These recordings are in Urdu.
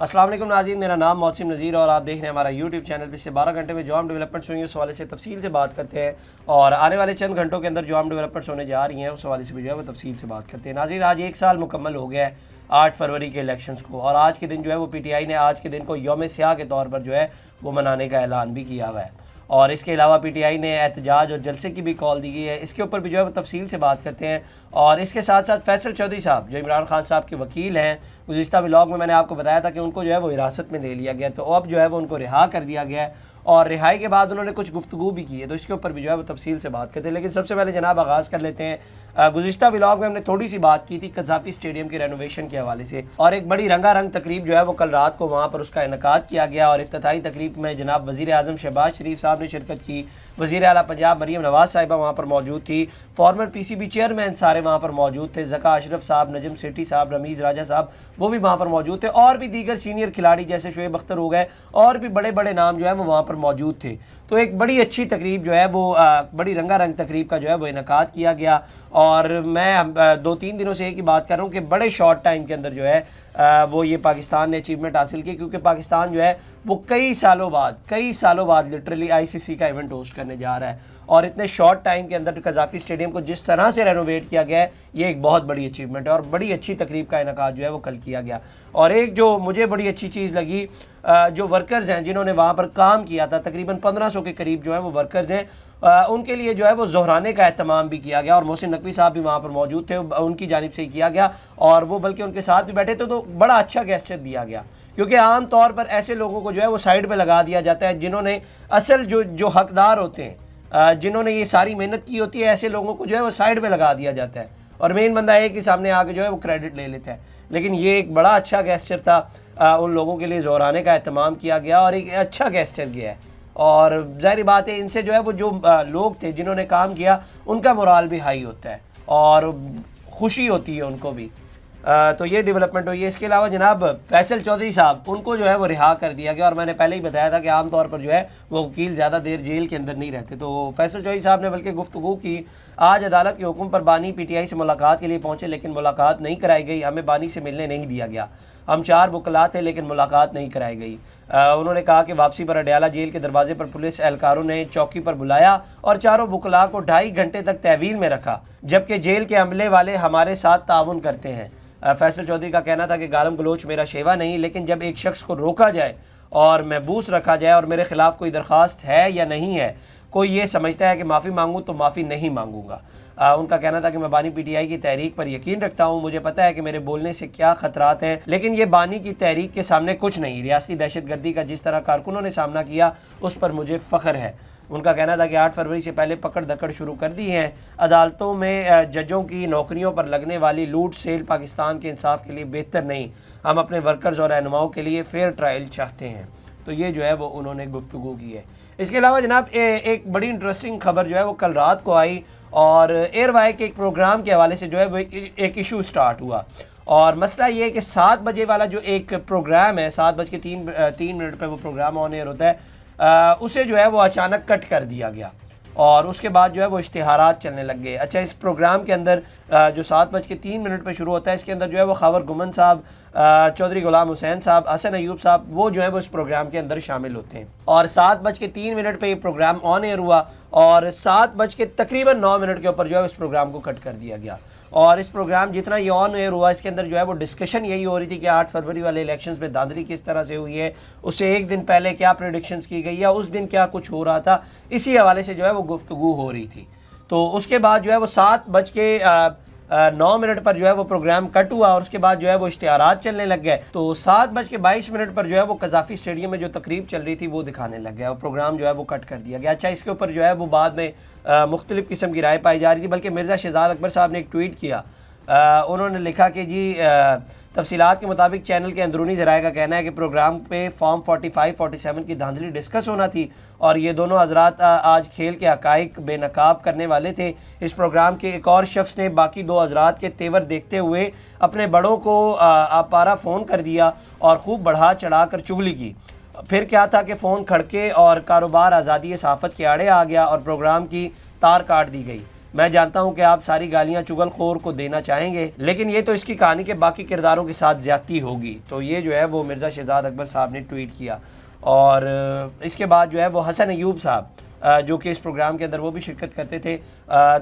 السلام علیکم ناظرین، میرا نام محسن نذیر اور آپ دیکھ رہے ہیں ہمارا یوٹیوب چینل۔ پچھلے 12 گھنٹے میں جو ہم ڈیولپمنٹس ہوئی ہیں اس حوالے سے تفصیل سے بات کرتے ہیں، اور آنے والے چند گھنٹوں کے اندر جو ہم ڈیولپمنٹس ہونے جا رہی ہیں اس حوالے سے بھی جو ہے وہ تفصیل سے بات کرتے ہیں۔ ناظرین، آج 1 سال مکمل ہو گیا ہے 8 فروری کے الیکشنز کو، اور آج کے دن جو ہے وہ پی ٹی آئی نے آج کے دن کو یوم سیاہ کے طور پر جو ہے وہ منانے کا اعلان بھی کیا ہوا ہے، اور اس کے علاوہ پی ٹی آئی نے احتجاج اور جلسے کی بھی کال دی گئی ہے۔ اس کے اوپر بھی جو ہے وہ تفصیل سے بات کرتے ہیں، اور اس کے ساتھ ساتھ فیصل چودھری صاحب جو عمران خان صاحب کے وکیل ہیں، گزشتہ ولاگ میں نے آپ کو بتایا تھا کہ ان کو جو ہے وہ حراست میں لے لیا گیا، تو اب جو ہے وہ ان کو رہا کر دیا گیا ہے، اور رہائی کے بعد انہوں نے کچھ گفتگو بھی کی ہے، تو اس کے اوپر بھی جو ہے وہ تفصیل سے بات کرتے ہیں۔ لیکن سب سے پہلے جناب آغاز کر لیتے ہیں، گزشتہ ولاگ میں ہم نے تھوڑی سی بات کی تھی قذافی اسٹیڈیم کے رینوویشن کے حوالے سے، اور ایک بڑی رنگا رنگ تقریب جو ہے وہ کل رات کو وہاں پر اس کا انعقاد کیا گیا، اور افتتاحی تقریب میں جناب وزیر اعظم شہباز شریف صاحب نے شرکت کی، وزیر اعلیٰ پنجاب مریم نواز صاحبہ وہاں پر موجود تھی، فارمر پی سی بی چیئرمین سارے وہاں پر موجود تھے، ذکا اشرف صاحب، نجم سیٹھی صاحب، رمیز راجہ صاحب وہ بھی وہاں پر موجود تھے، اور بھی دیگر سینئر کھلاڑی جیسے شعیب اختر ہو گئے، اور بھی بڑے بڑے نام جو ہے وہ وہاں پر موجود تھے۔ تو ایک بڑی اچھی تقریب جو ہے وہ بڑی رنگا رنگ تقریب کا جو ہے وہ انعقاد کیا گیا، اور میں 2-3 دنوں سے ایک ہی بات کر رہا ہوں کہ بڑے شارٹ ٹائم کے اندر جو ہے وہ یہ پاکستان نے اچیومنٹ حاصل کی، کیونکہ پاکستان جو ہے وہ کئی سالوں بعد لٹرلی آئی سی سی کا ایونٹ ہوسٹ کرنے جا رہا ہے، اور اتنے شارٹ ٹائم کے اندر قذافی اسٹیڈیم کو جس طرح سے رینوویٹ کیا گیا ہے یہ ایک بہت بڑی اچیومنٹ ہے، اور بڑی اچھی تقریب کا انعقاد جو ہے وہ کل کیا گیا۔ اور ایک جو مجھے بڑی اچھی چیز لگی، جو ورکرز ہیں جنہوں نے وہاں پر کام کیا تھا، تقریباً 1500 کے قریب جو ہے وہ ورکرز ہیں، ان کے لیے جو ہے وہ ظہرانے کا اہتمام بھی کیا گیا، اور محسن نقوی صاحب بھی وہاں پر موجود تھے، ان کی جانب سے ہی کیا گیا، اور وہ بلکہ ان کے ساتھ بھی بیٹھے تھے، تو بڑا اچھا گیسچر دیا گیا، کیونکہ عام طور پر ایسے لوگوں کو جو ہے وہ سائیڈ پہ لگا دیا جاتا ہے جنہوں نے اصل جو حقدار ہوتے ہیں، جنہوں نے یہ ساری محنت کی ہوتی ہے، ایسے لوگوں کو جو ہے وہ سائیڈ پہ لگا دیا جاتا ہے، اور مین بندہ ایک ہی سامنے آ کے جو ہے وہ کریڈٹ لے لیتا ہے۔ لیکن یہ ایک بڑا اچھا گیسچر تھا، ان لوگوں کے لیے ظہرانے کا اہتمام کیا گیا، اور ایک اچھا گیسچر گیا ہے، اور ظاہری بات ہے ان سے جو ہے وہ جو لوگ تھے جنہوں نے کام کیا ان کا مورال بھی ہائی ہوتا ہے، اور خوشی ہوتی ہے ان کو بھی۔ تو یہ ڈیولپمنٹ ہوئی ہے۔ اس کے علاوہ جناب فیصل چودھری صاحب ان کو جو ہے وہ رہا کر دیا گیا، اور میں نے پہلے ہی بتایا تھا کہ عام طور پر جو ہے وہ وکیل زیادہ دیر جیل کے اندر نہیں رہتے، تو فیصل چودھری صاحب نے بلکہ گفتگو کی۔ آج عدالت کے حکم پر بانی پی ٹی آئی سے ملاقات کے لیے پہنچے، لیکن ملاقات نہیں کرائی گئی، ہمیں بانی سے ملنے نہیں دیا گیا، ہم 4 وکلاء تھے لیکن ملاقات نہیں کرائی گئی۔ انہوں نے کہا کہ واپسی پر اڈیالہ جیل کے دروازے پر پولیس اہلکاروں نے چوکی پر بلایا اور 4 وکلاء کو 2.5 گھنٹے تک تحویل میں رکھا، جبکہ جیل کے عملے والے ہمارے ساتھ تعاون کرتے ہیں۔ فیصل چودھری کا کہنا تھا کہ گالم گلوچ میرا شیوا نہیں، لیکن جب ایک شخص کو روکا جائے اور محبوس رکھا جائے اور میرے خلاف کوئی درخواست ہے یا نہیں ہے، کوئی یہ سمجھتا ہے کہ معافی مانگوں تو معافی نہیں مانگوں گا۔ ان کا کہنا تھا کہ میں بانی پی ٹی آئی کی تحریک پر یقین رکھتا ہوں، مجھے پتہ ہے کہ میرے بولنے سے کیا خطرات ہیں، لیکن یہ بانی کی تحریک کے سامنے کچھ نہیں۔ ریاستی دہشت گردی کا جس طرح کارکنوں نے سامنا کیا اس پر مجھے فخر ہے۔ ان کا کہنا تھا کہ 8 فروری سے پہلے پکڑ دھکڑ شروع کر دی ہیں، عدالتوں میں ججوں کی نوکریوں پر لگنے والی لوٹ سیل پاکستان کے انصاف کے لیے بہتر نہیں، ہم اپنے ورکرز اور رہنماؤں کے لیے فیئر ٹرائل چاہتے ہیں۔ تو یہ جو ہے وہ انہوں نے گفتگو کی ہے۔ اس کے علاوہ جناب ایک بڑی انٹرسٹنگ خبر جو ہے وہ کل رات کو آئی، اور ایئر وائی کے ایک پروگرام کے حوالے سے جو ہے وہ ایک ایشو سٹارٹ ہوا، اور مسئلہ یہ ہے کہ 7 بجے والا جو ایک پروگرام ہے، 7:03 پہ وہ پروگرام آن ایئر ہوتا ہے، اسے جو ہے وہ اچانک کٹ کر دیا گیا، اور اس کے بعد جو ہے وہ اشتہارات چلنے لگ گئے۔ اچھا، اس پروگرام کے اندر جو 7:03 پہ شروع ہوتا ہے، اس کے اندر جو ہے وہ خاور گمن صاحب، چودھری غلام حسین صاحب، حسن ایوب صاحب وہ جو ہے وہ اس پروگرام کے اندر شامل ہوتے ہیں، اور 7:03 پہ یہ پروگرام آن ایئر ہوا، اور 7:09 کے اوپر جو ہے اس پروگرام کو کٹ کر دیا گیا۔ اور اس پروگرام جتنا یہ آن ایئر ہوا اس کے اندر جو ہے وہ ڈسکشن یہی ہو رہی تھی کہ 8 فروری والے الیکشنز میں دھاندلی کس طرح سے ہوئی ہے، اس سے ایک دن پہلے کیا پریڈکشنز کی گئی، یا اس دن کیا کچھ ہو رہا تھا، اسی حوالے سے جو ہے وہ گفتگو ہو رہی تھی۔ تو اس کے بعد جو ہے وہ 7:09 پر جو ہے وہ پروگرام کٹ ہوا، اور اس کے بعد جو ہے وہ اشتہارات چلنے لگ گئے۔ تو 7:22 پر جو ہے وہ قذافی اسٹیڈیم میں جو تقریب چل رہی تھی وہ دکھانے لگ گیا، اور پروگرام جو ہے وہ کٹ کر دیا گیا۔ اچھا، اس کے اوپر جو ہے وہ بعد میں مختلف قسم کی رائے پائی جا رہی تھی، بلکہ مرزا شہزاد اکبر صاحب نے ایک ٹویٹ کیا، انہوں نے لکھا کہ جی تفصیلات کے مطابق چینل کے اندرونی ذرائع کا کہنا ہے کہ پروگرام پہ فارم 45-47 کی دھاندلی ڈسکس ہونا تھی، اور یہ دونوں حضرات آج کھیل کے حقائق بے نقاب کرنے والے تھے۔ اس پروگرام کے ایک اور شخص نے باقی 2 حضرات کے تیور دیکھتے ہوئے اپنے بڑوں کو آپارا فون کر دیا اور خوب بڑھا چڑھا کر چغلی کی۔ پھر کیا تھا کہ فون کھڑکے اور کاروبار آزادی صحافت کے آڑے آ گیا، اور پروگرام کی تار کاٹ دی گئی۔ میں جانتا ہوں کہ آپ ساری گالیاں چغل خور کو دینا چاہیں گے، لیکن یہ تو اس کی کہانی کے باقی کرداروں کے ساتھ زیادتی ہوگی۔ تو یہ جو ہے وہ مرزا شہزاد اکبر صاحب نے ٹویٹ کیا، اور اس کے بعد جو ہے وہ حسن ایوب صاحب جو کہ اس پروگرام کے اندر وہ بھی شرکت کرتے تھے،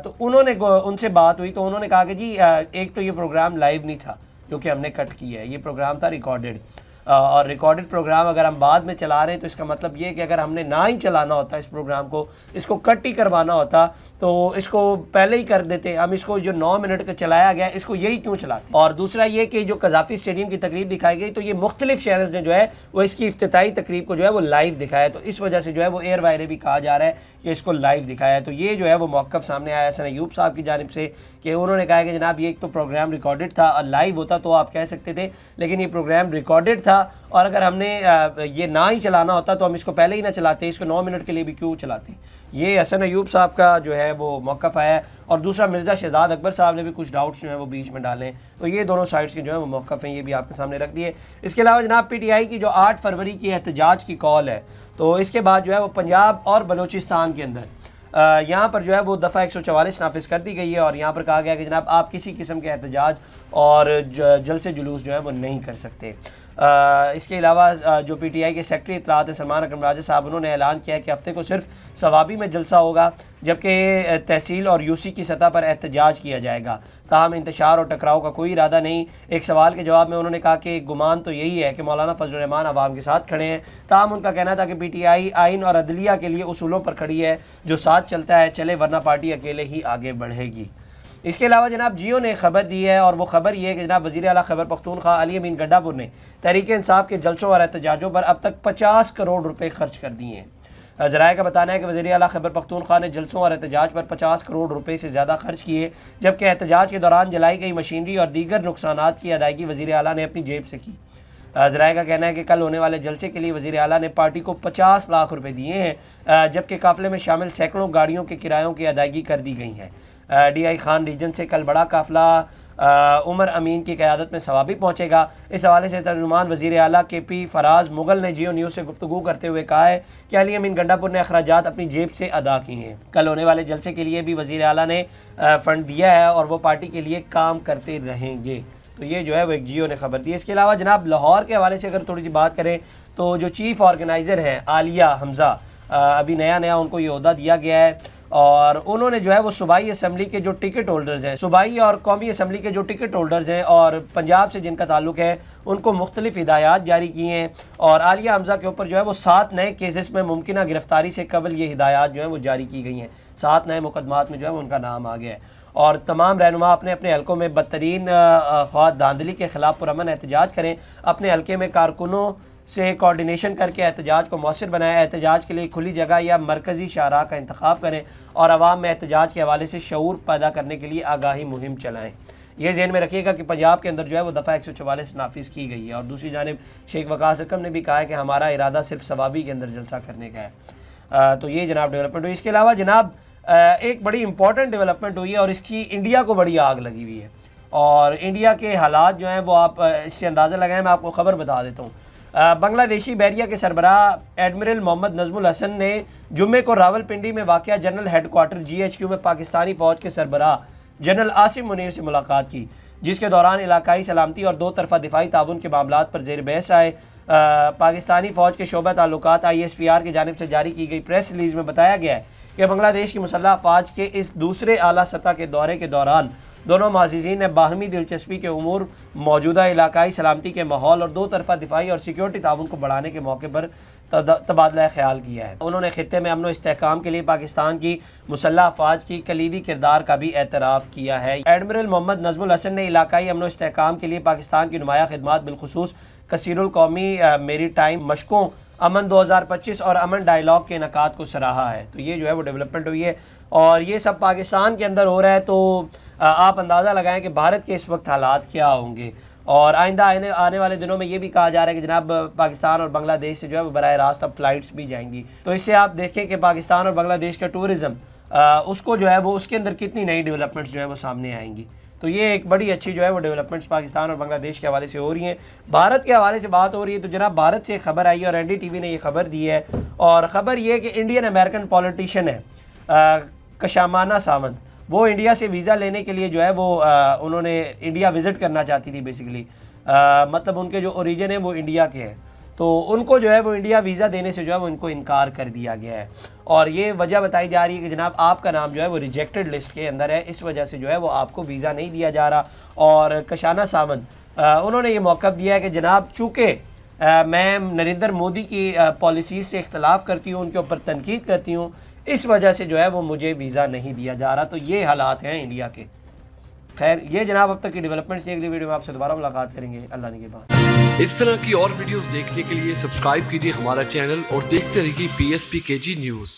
تو انہوں نے ان سے بات ہوئی تو انہوں نے کہا کہ جی ایک تو یہ پروگرام لائیو نہیں تھا جو کہ ہم نے کٹ کیا ہے، یہ پروگرام تھا ریکارڈڈ، اور ریکارڈڈ پروگرام اگر ہم بعد میں چلا رہے ہیں تو اس کا مطلب یہ ہے کہ اگر ہم نے نہ ہی چلانا ہوتا اس پروگرام کو، اس کو کٹ ہی کروانا ہوتا تو اس کو پہلے ہی کر دیتے، ہم اس کو جو 9 منٹ کا چلایا گیا اس کو یہی کیوں چلاتے۔ اور دوسرا یہ کہ جو قذافی اسٹیڈیم کی تقریب دکھائی گئی تو یہ مختلف چینلز نے جو ہے وہ اس کی افتتاحی تقریب کو جو ہے وہ لائیو دکھایا، تو اس وجہ سے جو ہے وہ ایئر وائر بھی کہا جا رہا ہے کہ اس کو لائیو دکھایا ہے۔ تو یہ جو ہے وہ موقف سامنے آیا حسن ایوب صاحب کی جانب سے کہ انہوں نے کہا کہ جناب یہ ایک تو پروگرام ریکارڈڈ تھا، اور لائیو ہوتا تو آپ کہہ سکتے تھے، لیکن یہ پروگرام ریکارڈڈ تھا، اور اگر ہم نے یہ نہ ہی چلانا ہوتا تو ہم اس کو پہلے ہی نہ چلاتے، اس کو 9 منٹ کے لیے بھی کیوں چلاتے۔ یہ حسن ایوب صاحب کا جو ہے وہ موقف آیا ہے، اور دوسرا مرزا شہزاد اکبر صاحب نے بھی کچھ ڈاؤٹس جو ہیں وہ بیچ میں ڈالے ہیں، تو یہ دونوں سائڈز کے جو ہیں وہ موقف ہیں، یہ بھی آپ کے سامنے رکھ دیے۔ اس کے علاوہ جناب پی ٹی آئی کی جو 8 فروری کی احتجاج کی کال ہے، تو اس کے بعد جو ہے وہ پنجاب اور بلوچستان کے اندر یہاں پر جو ہے وہ دفعہ 144 نافذ کر دی گئی ہے، اور یہاں پر کہا گیا کہ جناب آپ کسی قسم کے احتجاج اور جلسے جلوس جو ہے وہ نہیں کر سکتے۔ اس کے علاوہ جو پی ٹی آئی کے سیکرٹری اطلاعات سلمان اکرم راجہ صاحب، انہوں نے اعلان کیا ہے کہ ہفتے کو صرف ثوابی میں جلسہ ہوگا، جبکہ تحصیل اور یو سی کی سطح پر احتجاج کیا جائے گا، تاہم انتشار اور ٹکراؤ کا کوئی ارادہ نہیں۔ ایک سوال کے جواب میں انہوں نے کہا کہ گمان تو یہی ہے کہ مولانا فضل الرحمان عوام کے ساتھ کھڑے ہیں، تاہم ان کا کہنا تھا کہ پی ٹی آئی آئین اور عدلیہ کے لیے اصولوں پر کھڑی ہے، جو ساتھ چلتا ہے چلے، ورنہ پارٹی اکیلے ہی آگے بڑھے گی۔ اس کے علاوہ جناب جیو نے خبر دی ہے، اور وہ خبر یہ ہے کہ جناب وزیر اعلیٰ خیبر پختونخوا علی امین گنڈا پور نے تحریک انصاف کے جلسوں اور احتجاجوں پر اب تک 50 کروڑ روپے خرچ کر دیے ہیں۔ ذرائع کا بتانا ہے کہ وزیر اعلیٰ خیبر پختونخوا نے جلسوں اور احتجاج پر 50 کروڑ روپے سے زیادہ خرچ کیے، جبکہ احتجاج کے دوران جلائی گئی مشینری اور دیگر نقصانات کی ادائیگی وزیر اعلیٰ نے اپنی جیب سے کی۔ ذرائع کا کہنا ہے کہ کل ہونے والے جلسے کے لیے وزیر اعلیٰ نے پارٹی کو 50 لاکھ روپے دیے ہیں، جبکہ قافلے میں شامل سینکڑوں گاڑیوں کے کرایوں کی ادائیگی کر دی گئی ہے۔ ڈی آئی خان ریجن سے کل بڑا قافلہ عمر امین کی قیادت میں ثوابی پہنچے گا۔ اس حوالے سے ترجمان وزیر اعلیٰ کے پی فراز مغل نے جیو نیوز سے گفتگو کرتے ہوئے کہا ہے کہ علی امین گنڈا پور نے اخراجات اپنی جیب سے ادا کیے ہیں۔ کل ہونے والے جلسے کے لیے بھی وزیر اعلیٰ نے فنڈ دیا ہے، اور وہ پارٹی کے لیے کام کرتے رہیں گے۔ تو یہ جو ہے وہ ایک جیو نے خبر دی۔ اس کے علاوہ جناب لاہور کے حوالے سے اگر تھوڑی سی بات کریں تو جو چیف آرگنائزر ہیں عالیہ حمزہ، ابھی نیا ان کو یہ عہدہ دیا گیا ہے، اور انہوں نے جو ہے وہ صوبائی اسمبلی کے جو ٹکٹ ہولڈرز ہیں، صوبائی اور قومی اسمبلی کے جو ٹکٹ ہولڈرز ہیں اور پنجاب سے جن کا تعلق ہے، ان کو مختلف ہدایات جاری کی ہیں، اور عالیہ حمزہ کے اوپر جو ہے وہ 7 نئے کیسز میں ممکنہ گرفتاری سے قبل یہ ہدایات جو ہیں وہ جاری کی گئی ہیں۔ 7 نئے مقدمات میں جو ہے وہ ان کا نام آ گیا ہے، اور تمام رہنما اپنے اپنے حلقوں میں بدترین خواہ دھاندلی کے خلاف پرامن احتجاج کریں، اپنے حلقے میں کارکنوں سے کوارڈینیشن کر کے احتجاج کو مؤثر بنائیں، احتجاج کے لیے کھلی جگہ یا مرکزی شاہراہ کا انتخاب کریں، اور عوام میں احتجاج کے حوالے سے شعور پیدا کرنے کے لیے آگاہی مہم چلائیں۔ یہ ذہن میں رکھیے گا کہ پنجاب کے اندر جو ہے وہ دفعہ 144 نافذ کی گئی ہے، اور دوسری جانب شیخ وقاص حکم نے بھی کہا ہے کہ ہمارا ارادہ صرف ثوابی کے اندر جلسہ کرنے کا ہے۔ تو یہ جناب ڈیولپمنٹ ہوئی۔ اس کے علاوہ جناب ایک بڑی امپورٹنٹ ڈیولپمنٹ ہوئی ہے، اور اس کی انڈیا کو بڑی آگ لگی ہوئی ہے، اور انڈیا کے حالات جو ہیں وہ آپ اس سے اندازہ لگائیں۔ میں آپ کو خبر بتا دیتا ہوں۔ بنگلہ دیشی بحریہ کے سربراہ ایڈمرل محمد نظم الحسن نے جمعے کو راول پنڈی میں واقع جنرل ہیڈ کوارٹر GHQ میں پاکستانی فوج کے سربراہ جنرل عاصم منیر سے ملاقات کی، جس کے دوران علاقائی سلامتی اور 2 طرفہ دفاعی تعاون کے معاملات پر زیر بحث آئے۔ پاکستانی فوج کے شعبہ تعلقات ISPR کی جانب سے جاری کی گئی پریس ریلیز میں بتایا گیا ہے کہ بنگلہ دیش کی مسلح افواج کے اس دوسرے اعلیٰ سطح کے دورے کے دوران دونوں معززین نے باہمی دلچسپی کے امور، موجودہ علاقائی سلامتی کے ماحول اور 2 طرفہ دفاعی اور سیکیورٹی تعاون کو بڑھانے کے موقع پر تبادلہ خیال کیا ہے۔ انہوں نے خطے میں امن و استحکام کے لیے پاکستان کی مسلح افواج کی کلیدی کردار کا بھی اعتراف کیا ہے۔ ایڈمرل محمد نظم الحسن نے علاقائی امن و استحکام کے لیے پاکستان کی نمایاں خدمات، بالخصوص کثیر القومی میری ٹائم مشقوں، امن 2025 اور امن ڈائیلاگ کے انعقاد کو سراہا ہے۔ تو یہ جو ہے وہ ڈیولپمنٹ ہوئی ہے، اور یہ سب پاکستان کے اندر ہو رہا ہے، تو آپ اندازہ لگائیں کہ بھارت کے اس وقت حالات کیا ہوں گے، اور آئندہ آنے والے دنوں میں یہ بھی کہا جا رہا ہے کہ جناب پاکستان اور بنگلہ دیش سے جو ہے وہ براہ راست اب فلائٹس بھی جائیں گی۔ تو اس سے آپ دیکھیں کہ پاکستان اور بنگلہ دیش کا ٹورزم اس کو جو ہے وہ اس کے اندر کتنی نئی ڈیولپمنٹس جو ہے وہ سامنے آئیں گی۔ تو یہ ایک بڑی اچھی جو ہے وہ ڈیولپمنٹس پاکستان اور بنگلہ دیش کے حوالے سے ہو رہی ہیں۔ بھارت کے حوالے سے بات ہو رہی ہے تو جناب بھارت سے خبر آئی ہے، اور NDTV نے یہ خبر دی ہے، اور خبر یہ ہے کہ انڈین امریکن پولیٹیشین ہے کشامانہ ساونت، وہ انڈیا سے ویزا لینے کے لیے جو ہے وہ انہوں نے انڈیا وزٹ کرنا چاہتی تھی بیسیکلی، مطلب ان کے جو اوریجن ہیں وہ انڈیا کے ہیں، تو ان کو جو ہے وہ انڈیا ویزا دینے سے جو ہے وہ ان کو انکار کر دیا گیا ہے، اور یہ وجہ بتائی جا رہی ہے کہ جناب آپ کا نام جو ہے وہ ریجیکٹڈ لسٹ کے اندر ہے، اس وجہ سے جو ہے وہ آپ کو ویزا نہیں دیا جا رہا۔ اور کشانہ ساونت انہوں نے یہ موقف دیا ہے کہ جناب چونکہ میں نریندر مودی کی پالیسیز سے اختلاف کرتی ہوں، ان کے اوپر تنقید کرتی ہوں، اس وجہ سے جو ہے وہ مجھے ویزا نہیں دیا جا رہا۔ تو یہ حالات ہیں انڈیا کے۔ خیر یہ جناب اب تک کی ڈیولپمنٹس، اگلی ویڈیو میں آپ سے دوبارہ ملاقات کریں گے اللہ نے کے بعد۔ اس طرح کی اور ویڈیوز دیکھنے کے لیے سبسکرائب کیجیے ہمارا چینل اور دیکھتے رہیے PSPKG نیوز۔